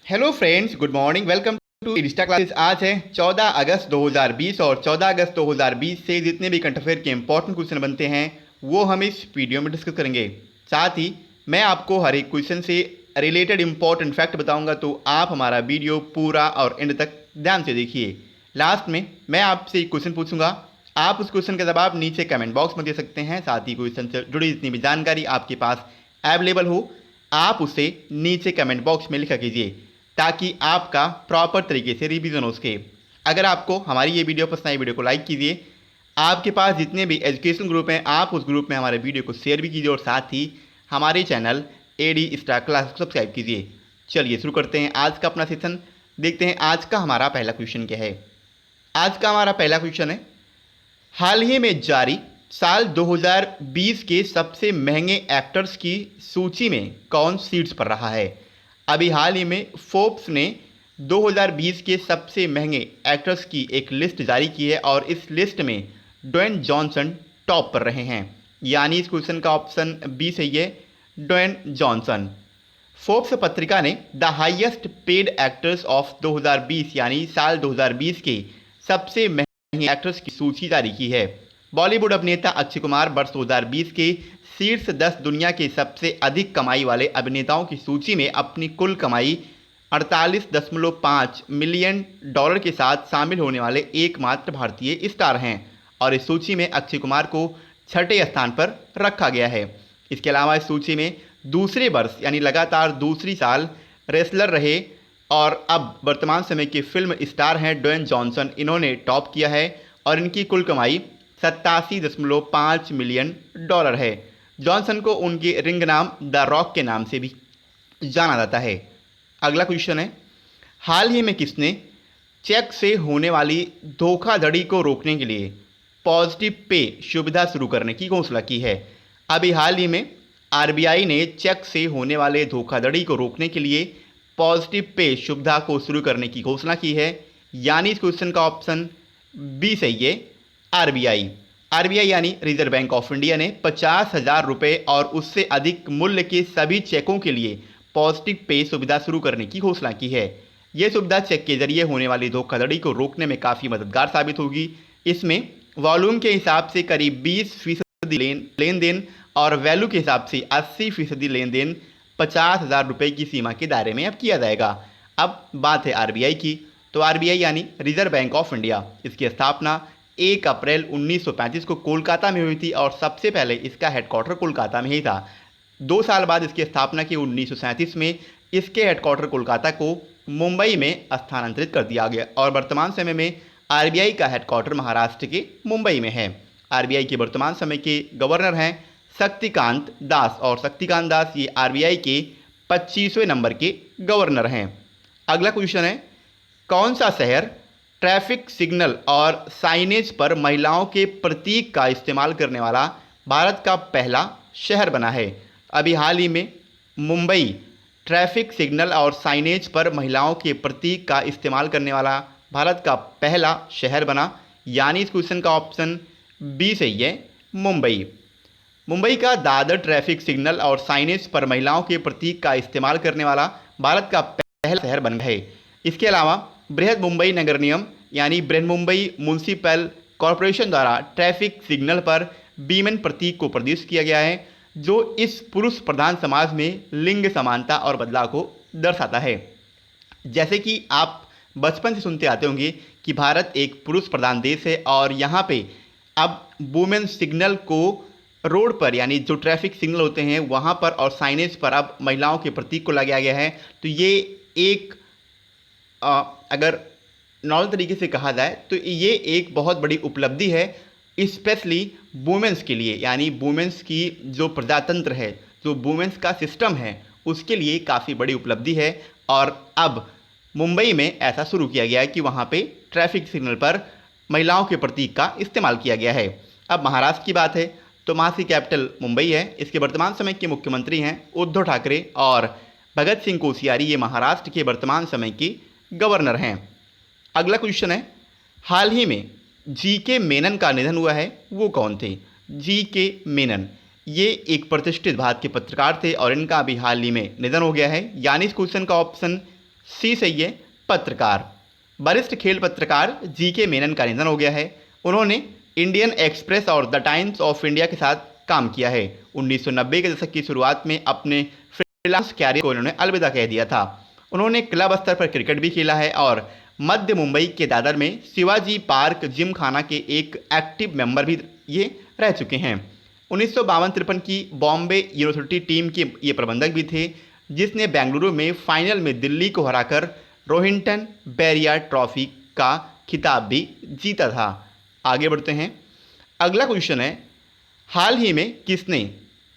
Hello friends, good morning. Welcome to Insta classes. आज है 14 अगस्त 2020 और 14 अगस्त 2020 से जितने भी करंट अफेयर के इंपॉर्टेंट क्वेश्चन बनते हैं वो हम इस वीडियो में डिस्कस करेंगे। साथ ही मैं आपको हर एक क्वेश्चन से रिलेटेड इंपॉर्टेंट फैक्ट बताऊंगा, तो आप हमारा वीडियो पूरा और एंड तक ध्यान से देखिए। लास्ट में मैं आपसे एक क्वेश्चन पूछूंगा, आप उस क्वेश्चन का जवाब नीचे कमेंट बॉक्स में दे सकते हैं। साथ ही क्वेश्चन से जुड़ी जितनी भी जानकारी आपके पास अवेलेबल हो, आप उसे नीचे कमेंट बॉक्स में लिखा कीजिए ताकि आपका प्रॉपर तरीके से रिवीजन हो सके। अगर आपको हमारी ये वीडियो पसंद आई, वीडियो को लाइक कीजिए। आपके पास जितने भी एजुकेशन ग्रुप हैं, आप उस ग्रुप में हमारे वीडियो को शेयर भी कीजिए और साथ ही हमारे चैनल एडी स्टार क्लास को सब्सक्राइब कीजिए। चलिए शुरू करते हैं आज का अपना सेशन। देखते हैं आज का हमारा पहला क्वेश्चन क्या है। आज का हमारा पहला क्वेश्चन है, हाल ही में जारी साल 2020 के सबसे महंगे एक्टर्स की सूची में कौन शीर्ष पर रहा है। अभी हाल ही में फोर्ब्स ने 2020 के सबसे महंगे एक्टर्स की एक लिस्ट जारी की है और इस लिस्ट में ड्वेन जॉनसन टॉप पर रहे हैं। यानी इस क्वेश्चन का ऑप्शन बी सही है, ड्वेन जॉनसन। फोर्ब्स पत्रिका ने the highest paid actors of 2020 यानी साल 2020 के सबसे महंगे एक्टर्स की सूची जारी की है। बॉलीवुड अभिनेता अक्षय कुमार वर्ष 2020 के शीर्ष 10 दुनिया के सबसे अधिक कमाई वाले अभिनेताओं की सूची में अपनी कुल कमाई 48.5 मिलियन डॉलर के साथ शामिल होने वाले एकमात्र भारतीय स्टार हैं और इस सूची में अक्षय कुमार को छठे स्थान पर रखा गया है। इसके अलावा इस सूची में दूसरे वर्ष यानी लगातार दूसरी साल रेसलर रहे और अब वर्तमान समय के फिल्म स्टार हैं ड्वेन जॉनसन। इन्होंने टॉप किया है और इनकी कुल कमाई 87.5 मिलियन डॉलर है। जॉनसन को उनके रिंग नाम द रॉक के नाम से भी जाना जाता है। अगला क्वेश्चन है, हाल ही में किसने चेक से होने वाली धोखाधड़ी को रोकने के लिए पॉजिटिव पे सुविधा शुरू करने की घोषणा की है। अभी हाल ही में आरबीआई ने चेक से होने वाले धोखाधड़ी को रोकने के लिए पॉजिटिव पे सुविधा को शुरू करने की घोषणा की है। यानी इस क्वेश्चन का ऑप्शन बी सही है, आरबीआई। आरबीआई यानी रिजर्व बैंक ऑफ इंडिया ने 50,000 रुपये और उससे अधिक मूल्य के सभी चेकों के लिए पॉजिटिव पे सुविधा शुरू करने की घोषणा की है। यह सुविधा चेक के जरिए होने वाली धोखाधड़ी को रोकने में काफ़ी मददगार साबित होगी। इसमें वॉल्यूम के हिसाब से करीब 20% लेन देन और वैल्यू के हिसाब से 80% लेन देन 50,000 रुपये की सीमा के दायरे में अब किया जाएगा। अब बात है आरबीआई की, तो आरबीआई यानी रिजर्व बैंक ऑफ इंडिया, इसकी स्थापना 1 अप्रैल 1935 को कोलकाता में हुई थी और सबसे पहले इसका हेडक्वार्टर कोलकाता में ही था। 2 साल बाद इसकी स्थापना की 1937 में इसके हेडक्वार्टर कोलकाता को मुंबई में स्थानांतरित कर दिया गया और वर्तमान समय में आरबीआई का हेडक्वार्टर महाराष्ट्र के मुंबई में है। आरबीआई के वर्तमान समय के गवर्नर हैं शक्तिकांत दास और शक्तिकांत दास ये आरबीआई के 25वें नंबर के गवर्नर हैं। अगला क्वेश्चन है, कौन सा शहर ट्रैफिक सिग्नल और साइनेज पर महिलाओं के प्रतीक का इस्तेमाल करने वाला भारत का पहला शहर बना है। अभी हाल ही में मुंबई ट्रैफिक सिग्नल और साइनेज पर महिलाओं के प्रतीक का इस्तेमाल करने वाला भारत का पहला शहर बना। यानी इस क्वेश्चन का ऑप्शन बी सही है, मुंबई। मुंबई का दादर ट्रैफिक सिग्नल और साइनेज पर महिलाओं के प्रतीक का इस्तेमाल करने वाला भारत का पहला शहर बन गया है। इसके अलावा बृहद मुंबई नगर निगम यानी बृहद मुंबई म्यूनिसिपल कॉरपोरेशन द्वारा ट्रैफिक सिग्नल पर वीमेन प्रतीक को प्रदर्शित किया गया है, जो इस पुरुष प्रधान समाज में लिंग समानता और बदलाव को दर्शाता है। जैसे कि आप बचपन से सुनते आते होंगे कि भारत एक पुरुष प्रधान देश है और यहाँ पे अब वुमेन सिग्नल को रोड पर यानी जो ट्रैफिक सिग्नल होते हैं वहाँ पर और साइनेज पर अब महिलाओं के प्रतीक को लगाया गया है। तो ये एक अगर नॉर्मल तरीके से कहा जाए तो ये एक बहुत बड़ी उपलब्धि है, स्पेशली वुमेंस के लिए। यानी वुमेंस की जो प्रजातंत्र है, जो वुमेंस का सिस्टम है, उसके लिए काफ़ी बड़ी उपलब्धि है। और अब मुंबई में ऐसा शुरू किया गया है कि वहाँ पे ट्रैफिक सिग्नल पर महिलाओं के प्रतीक का इस्तेमाल किया गया है। अब महाराष्ट्र की बात है तो महाराष्ट्र की कैपिटल मुंबई है। इसके वर्तमान समय के मुख्यमंत्री हैं उद्धव ठाकरे और भगत सिंह कोश्यारी ये महाराष्ट्र के वर्तमान समय के गवर्नर हैं। अगला क्वेश्चन है, हाल ही में जी.के. मेनन का निधन हुआ है, वो कौन थे। जी.के. मेनन ये एक प्रतिष्ठित भारत के पत्रकार थे और इनका अभी हाल ही में निधन हो गया है। यानी इस क्वेश्चन का ऑप्शन सी सही है, पत्रकार। वरिष्ठ खेल पत्रकार जीके मेनन का निधन हो गया है। उन्होंने इंडियन एक्सप्रेस और द टाइम्स ऑफ इंडिया के साथ काम किया है। 1990 के दशक की शुरुआत में अपने फ्रीलांस कैरियर को उन्होंने अलविदा कह दिया था। उन्होंने क्लब स्तर पर क्रिकेट भी खेला है और मध्य मुंबई के दादर में शिवाजी पार्क जिम खाना के एक एक्टिव मेंबर भी ये रह चुके हैं। 1952-53 की बॉम्बे यूनिवर्सिटी टीम के ये प्रबंधक भी थे, जिसने बेंगलुरु में फाइनल में दिल्ली को हराकर रोहिंटन बैरिया ट्रॉफी का खिताब भी जीता था। आगे बढ़ते हैं। अगला क्वेश्चन है, हाल ही में किसने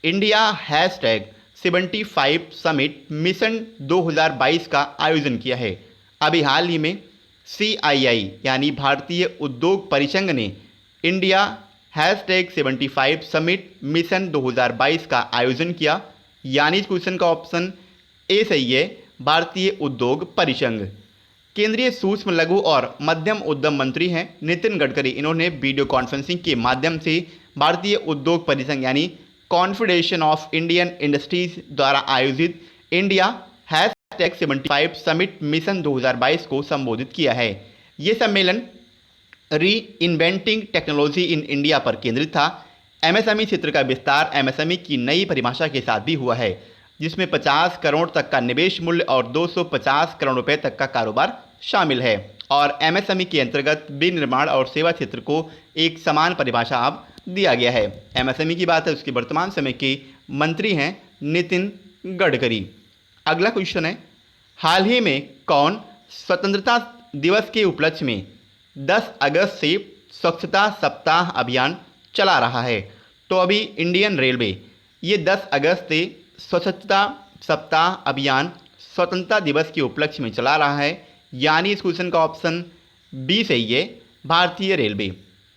इंडिया #75 समिट मिशन 2022 का आयोजन किया है? अभी हाल ही में CII यानी भारतीय उद्योग परिसंघ ने इंडिया #75 समिट मिशन 2022 का आयोजन किया, यानी इस क्वेश्चन का ऑप्शन ए सही है, भारतीय उद्योग परिसंघ। केंद्रीय सूक्ष्म लघु और मध्यम उद्यम मंत्री हैं नितिन गडकरी। इन्होंने वीडियो कॉन्फ्रेंसिंग के माध्यम से भारतीय उद्योग परिसंघ यानी कॉन्फेडरेशन ऑफ इंडियन इंडस्ट्रीज द्वारा आयोजित इंडिया #75 समिट मिशन 2022 को संबोधित किया है। ये सम्मेलन री इन्वेंटिंग टेक्नोलॉजी इन इंडिया पर केंद्रित था। MSME क्षेत्र का विस्तार MSME की नई परिभाषा के साथ भी हुआ है, जिसमें 50 करोड़ तक का निवेश मूल्य और 250 करोड़ रुपए तक का कारोबार शामिल है। और MSME के अंतर्गत विनिर्माण और सेवा क्षेत्र को एक समान परिभाषा अब दिया गया है। MSME की बात है, उसके वर्तमान समय के मंत्री हैं नितिन गडकरी। अगला क्वेश्चन है, हाल ही में कौन स्वतंत्रता दिवस के उपलक्ष्य में 10 अगस्त से स्वच्छता सप्ताह अभियान चला रहा है? तो अभी इंडियन रेलवे ये 10 अगस्त से स्वच्छता सप्ताह अभियान स्वतंत्रता दिवस के उपलक्ष्य में चला रहा है, यानी इस क्वेश्चन का ऑप्शन बी सही है, भारतीय रेलवे।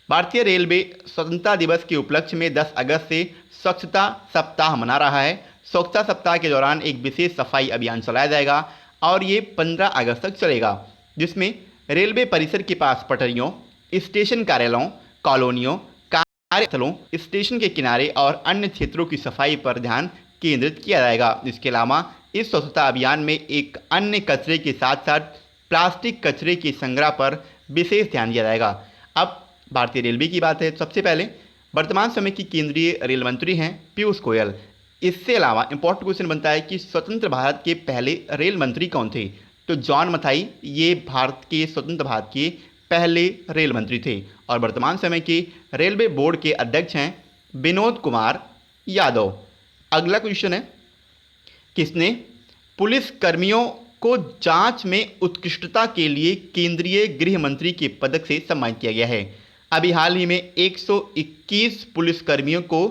भारतीय रेलवे स्वतंत्रता दिवस के उपलक्ष्य में 10 अगस्त से स्वच्छता सप्ताह मना रहा है। स्वच्छता सप्ताह के दौरान एक विशेष सफाई अभियान चलाया जाएगा और ये 15 अगस्त तक चलेगा, जिसमें रेलवे परिसर के पास पटरियों, स्टेशन कार्यालयों, कॉलोनियों, कार्यस्थलों, स्टेशन के किनारे और अन्य क्षेत्रों की सफाई पर ध्यान केंद्रित किया जाएगा। इसके अलावा इस स्वच्छता अभियान में एक अन्य कचरे के साथ साथ प्लास्टिक कचरे के संग्रह पर विशेष ध्यान दिया जाएगा। अब भारतीय रेलवे की बात है। सबसे पहले वर्तमान समय की केंद्रीय रेल मंत्री हैं पीयूष गोयल। इससे अलावा इंपॉर्टेंट क्वेश्चन बनता है कि स्वतंत्र भारत के पहले रेल मंत्री कौन थे? तो जॉन मथाई ये भारत के स्वतंत्र भारत के पहले रेल मंत्री थे और वर्तमान समय के रेलवे बोर्ड के अध्यक्ष हैं विनोद कुमार यादव। अगला क्वेश्चन है, किसने पुलिस कर्मियों को जांच में उत्कृष्टता के लिए केंद्रीय गृह मंत्री के पदक से सम्मानित किया गया है? अभी हाल ही में 121 पुलिस कर्मियों को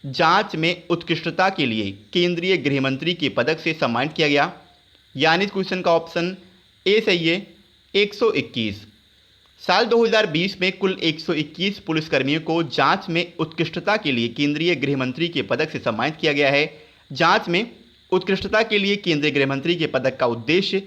जांच में उत्कृष्टता के लिए केंद्रीय गृह मंत्री के पदक से सम्मानित किया गया, यानी इस क्वेश्चन का ऑप्शन ए सही है, 121। साल 2020 में कुल 121 पुलिसकर्मियों को जांच में उत्कृष्टता के लिए केंद्रीय गृह मंत्री के पदक से सम्मानित किया गया है। जांच में उत्कृष्टता के लिए केंद्रीय गृह मंत्री के पदक का उद्देश्य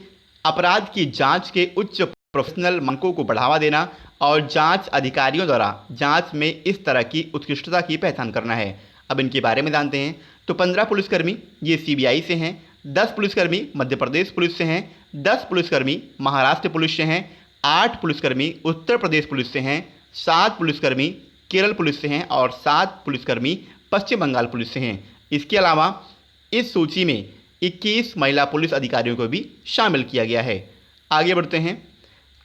अपराध की जांच के उच्च प्रोफेशनल मानकों को बढ़ावा देना और जांच अधिकारियों द्वारा जांच में इस तरह की उत्कृष्टता की पहचान करना है। अब इनके बारे में जानते हैं। तो 15 पुलिसकर्मी ये CBI से हैं, 10 पुलिसकर्मी मध्य प्रदेश पुलिस से हैं, 10 पुलिसकर्मी महाराष्ट्र पुलिस से हैं, 8 पुलिसकर्मी उत्तर प्रदेश पुलिस से हैं, 7 पुलिसकर्मी केरल पुलिस से हैं और 7 पुलिसकर्मी पश्चिम बंगाल पुलिस से हैं। इसके अलावा इस सूची में 21 महिला पुलिस अधिकारियों को भी शामिल किया गया है। आगे बढ़ते हैं।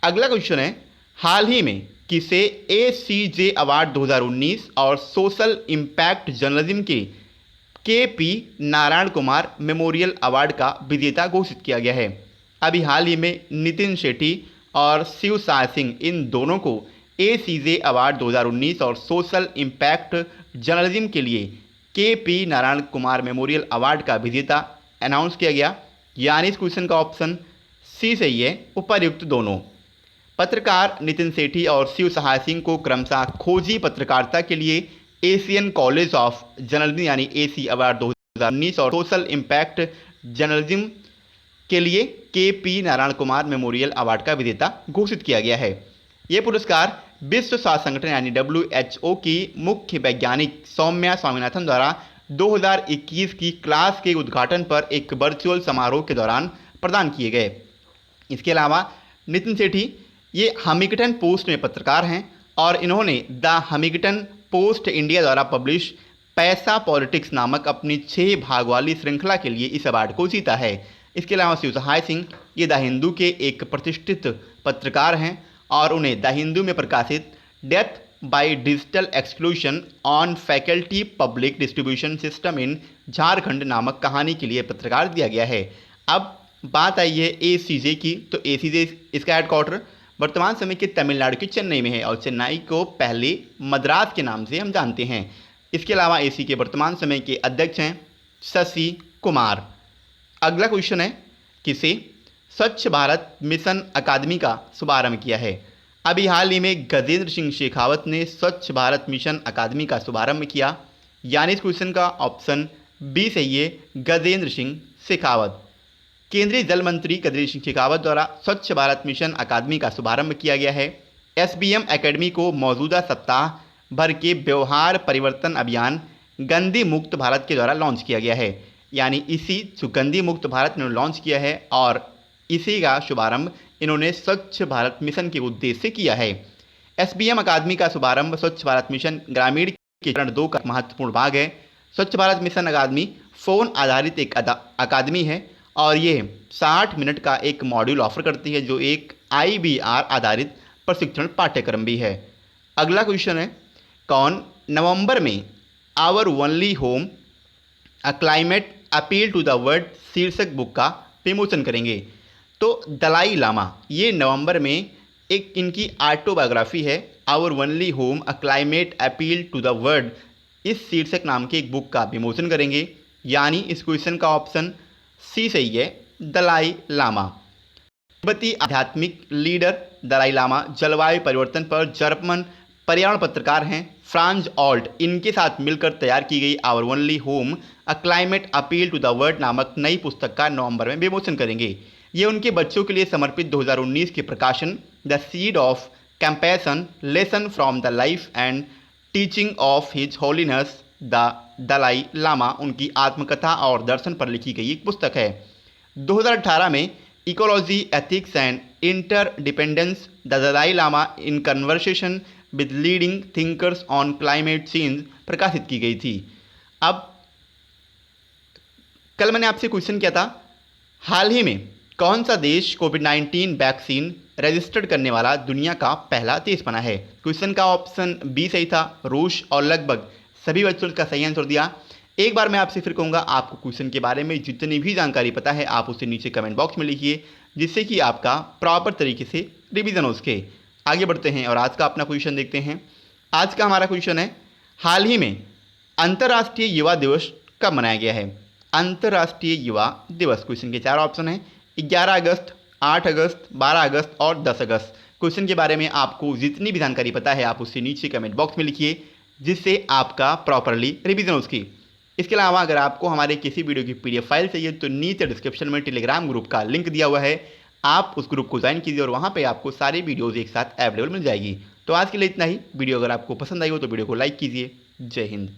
अगला क्वेश्चन है, हाल ही में किसे ACJ अवार्ड 2019 और सोशल इम्पैक्ट जर्नलिज्म के KP Narayan Kumar memorial award का विजेता घोषित किया गया है? अभी हाल ही में नितिन शेट्टी और शिव साय सिंह इन दोनों को ACJ अवार्ड 2019 और सोशल इम्पैक्ट जर्नलिज्म के लिए KP Narayan Kumar memorial award का विजेता अनाउंस किया गया, यानी इस क्वेश्चन का ऑप्शन सी सही है, उपर्युक्त दोनों। पत्रकार नितिन सेठी और शिव सहाय सिंह को क्रमशः खोजी पत्रकारिता के लिए एशियन कॉलेज ऑफ जर्नलिज्म यानी AC अवार्ड 2019 और सोशल इम्पैक्ट जर्नलिज्म के लिए KP Narayan Kumar memorial award का विजेता घोषित किया गया है। ये पुरस्कार विश्व स्वास्थ्य संगठन यानी WHO की मुख्य वैज्ञानिक सौम्या स्वामीनाथन द्वारा 2021 की क्लास के उद्घाटन पर एक वर्चुअल समारोह के दौरान प्रदान किए गए। इसके अलावा नितिन सेठी ये हमिंगटन पोस्ट में पत्रकार हैं और इन्होंने द हमिंगटन पोस्ट इंडिया द्वारा पब्लिश पैसा पॉलिटिक्स नामक अपनी 6 भाग वाली श्रृंखला के लिए इस अवार्ड को जीता है। इसके अलावा शिव सहाय सिंह ये द हिंदू के एक प्रतिष्ठित पत्रकार हैं और उन्हें द हिंदू में प्रकाशित death by digital exclusion on faculty public distribution system in Jharkhand नामक कहानी के लिए पत्रकार दिया गया है। अब बात आई है एसीजे की, तो एसीजे इसका हेडक्वार्टर वर्तमान समय के तमिलनाडु के चेन्नई में है और चेन्नई को पहले मद्रास के नाम से हम जानते हैं। इसके अलावा एसी के वर्तमान समय के अध्यक्ष हैं शशि कुमार। अगला क्वेश्चन है, किसे स्वच्छ भारत मिशन अकादमी का शुभारंभ किया है? अभी हाल ही में गजेंद्र सिंह शेखावत ने स्वच्छ भारत मिशन अकादमी का शुभारंभ किया, यानी इस क्वेश्चन का ऑप्शन बी सही है, गजेंद्र सिंह शेखावत। केंद्रीय जल मंत्री गजेंद्र सिंह शेखावत द्वारा स्वच्छ भारत मिशन अकादमी का शुभारंभ किया गया है। एसबीएम एकेडमी को मौजूदा सप्ताह भर के व्यवहार परिवर्तन अभियान गंदगी मुक्त भारत के द्वारा लॉन्च किया गया है, यानी इसी जो गंदगी मुक्त भारत इन्होंने लॉन्च किया है और इसी का शुभारंभ इन्होंने स्वच्छ भारत मिशन के उद्देश्य से किया है। एसबीएम अकादमी का शुभारंभ स्वच्छ भारत मिशन ग्रामीण के चरण 2 का महत्वपूर्ण भाग है। स्वच्छ भारत मिशन अकादमी फ़ोन आधारित एक अकादमी है और ये 60 मिनट का एक मॉड्यूल ऑफर करती है जो एक IBR आधारित प्रशिक्षण पाठ्यक्रम भी है। अगला क्वेश्चन है, कौन नवंबर में our only home a climate appeal to the world शीर्षक बुक का विमोचन करेंगे? तो दलाई लामा ये नवंबर में एक इनकी ऑटोबायोग्राफी है, our only home a climate appeal to the world, इस शीर्षक नाम के एक बुक का विमोचन करेंगे, यानी इस क्वेश्चन का ऑप्शन सी सही है, दलाई लामा। तिब्बती आध्यात्मिक लीडर दलाई लामा जलवायु परिवर्तन पर जर्मन पर्यावरण पत्रकार हैं फ्रांज ऑल्ट, इनके साथ मिलकर तैयार की गई our only home a climate appeal to the world नामक नई पुस्तक का नवंबर में विमोचन करेंगे। ये उनके बच्चों के लिए समर्पित 2019 के प्रकाशन the seed of compassion lesson from the life and teaching of his holiness the Dalai Lama उनकी आत्मकथा और दर्शन पर लिखी गई एक पुस्तक है। 2018 में ecology ethics and interdependence the Dalai Lama in conversation with leading thinkers on climate change प्रकाशित की गई थी। अब कल मैंने आपसे क्वेश्चन किया था, हाल ही में कौन सा देश कोविड-19 वैक्सीन रजिस्टर्ड करने वाला दुनिया का पहला देश बना है? क्वेश्चन का ऑप्शन बी सही था, रूस, और लगभग सभी बच्चों का सही आंसर दिया। एक बार मैं आपसे फिर कहूँगा, आपको क्वेश्चन के बारे में जितनी भी जानकारी पता है आप उसे नीचे कमेंट बॉक्स में लिखिए, जिससे कि आपका प्रॉपर तरीके से रिवीजन हो सके। आगे बढ़ते हैं और आज का अपना क्वेश्चन देखते हैं। आज का हमारा क्वेश्चन है, हाल ही में अंतर्राष्ट्रीय युवा दिवस कब मनाया गया है? अंतर्राष्ट्रीय युवा दिवस, क्वेश्चन के 4 ऑप्शन हैं, 11 अगस्त, 8 अगस्त, 12 अगस्त और 10 अगस्त। क्वेश्चन के बारे में आपको जितनी भी जानकारी पता है आप उससे नीचे कमेंट बॉक्स में लिखिए, जिससे आपका प्रॉपरली रिवीजन हो सके। इसके अलावा अगर आपको हमारे किसी वीडियो की PDF फाइल चाहिए तो नीचे डिस्क्रिप्शन में टेलीग्राम ग्रुप का लिंक दिया हुआ है, आप उस ग्रुप को ज्वाइन कीजिए और वहाँ पे आपको सारी वीडियोज़ एक साथ अवेलेबल मिल जाएगी। तो आज के लिए इतना ही। वीडियो अगर आपको पसंद आई हो तो वीडियो को लाइक कीजिए। जय हिंद।